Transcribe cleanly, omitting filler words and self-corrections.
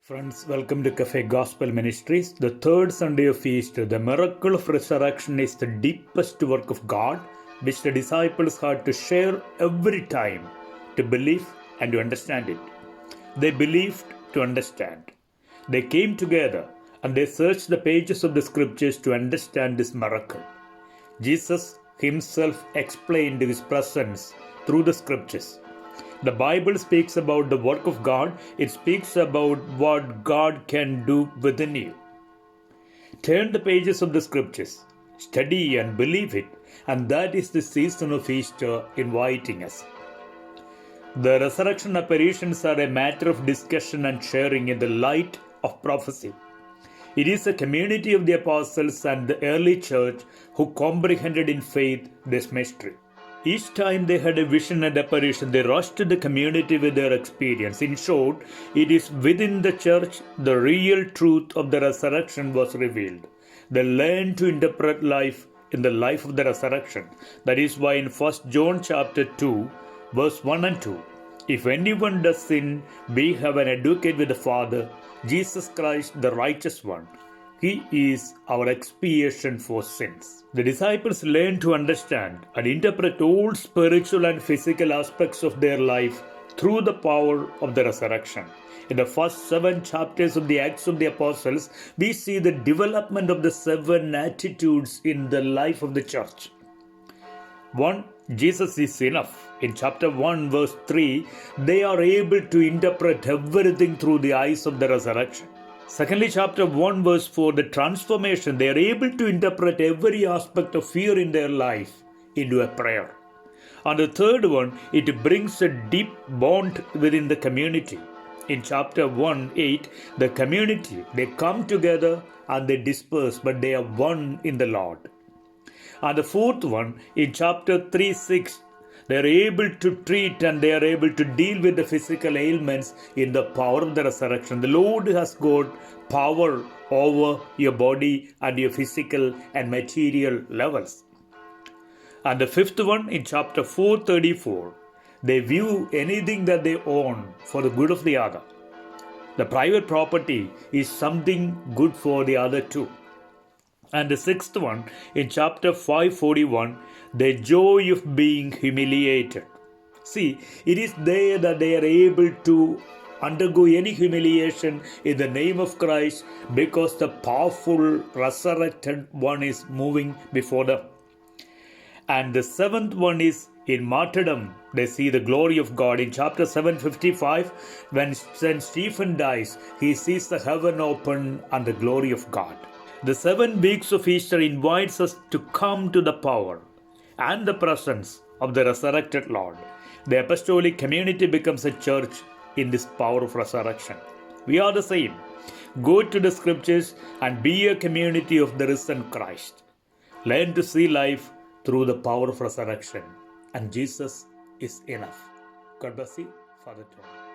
Friends, welcome to CaFFe Gospel Ministries. The third Sunday of Easter, the miracle of resurrection is the deepest work of God, which the disciples had to share every time to believe and to understand it. They believed to understand. They came together and they searched the pages of the scriptures to understand this miracle. Jesus himself explained his presence through the scriptures. The Bible speaks about the work of God. It speaks about what God can do within you. Turn the pages of the scriptures, study and believe it, and that is the season of Easter inviting us. The resurrection apparitions are a matter of discussion and sharing in the light of prophecy. It is a community of the apostles and the early church who comprehended in faith this mystery. Each time they had a vision and apparition, they rushed to the community with their experience. In short, it is within the church the real truth of the resurrection was revealed. They learned to interpret life in the life of the resurrection. That is why in 1 John chapter 2, verse 1 and 2, if anyone does sin, we have an advocate with the Father, Jesus Christ, the righteous one. He is our expiation for sins. The disciples learned to understand and interpret all spiritual and physical aspects of their life through the power of the resurrection. In the first 7 chapters of the Acts of the Apostles, we see the development of the 7 attitudes in the life of the church. 1. Jesus is enough. In chapter 1 verse 3, they are able to interpret everything through the eyes of the resurrection. Secondly, chapter 1 verse 4, the transformation, they are able to interpret every aspect of fear in their life into a prayer. And the third one, it brings a deep bond within the community. In chapter 1:8, the community, they come together and they disperse, but they are one in the Lord. And the fourth one, in chapter 3:6, they are able to treat and they are able to deal with the physical ailments in the power of the resurrection. The Lord has got power over your body and your physical and material levels. And the fifth one, in chapter 4:34, they view anything that they own for the good of the other. The private property is something good for the other too. And the sixth one, in chapter 5:41, the joy of being humiliated. See, it is there that they are able to undergo any humiliation in the name of Christ because the powerful resurrected one is moving before them. And the seventh one is in martyrdom. They see the glory of God. In chapter 7:55, when St. Stephen dies, he sees the heaven open and the glory of God. The 7 weeks of Easter invites us to come to the power and the presence of the resurrected Lord. The apostolic community becomes a church in this power of resurrection. We are the same. Go to the scriptures and be a community of the risen Christ. Learn to see life through the power of resurrection. And Jesus is enough. God bless you, Father Tom.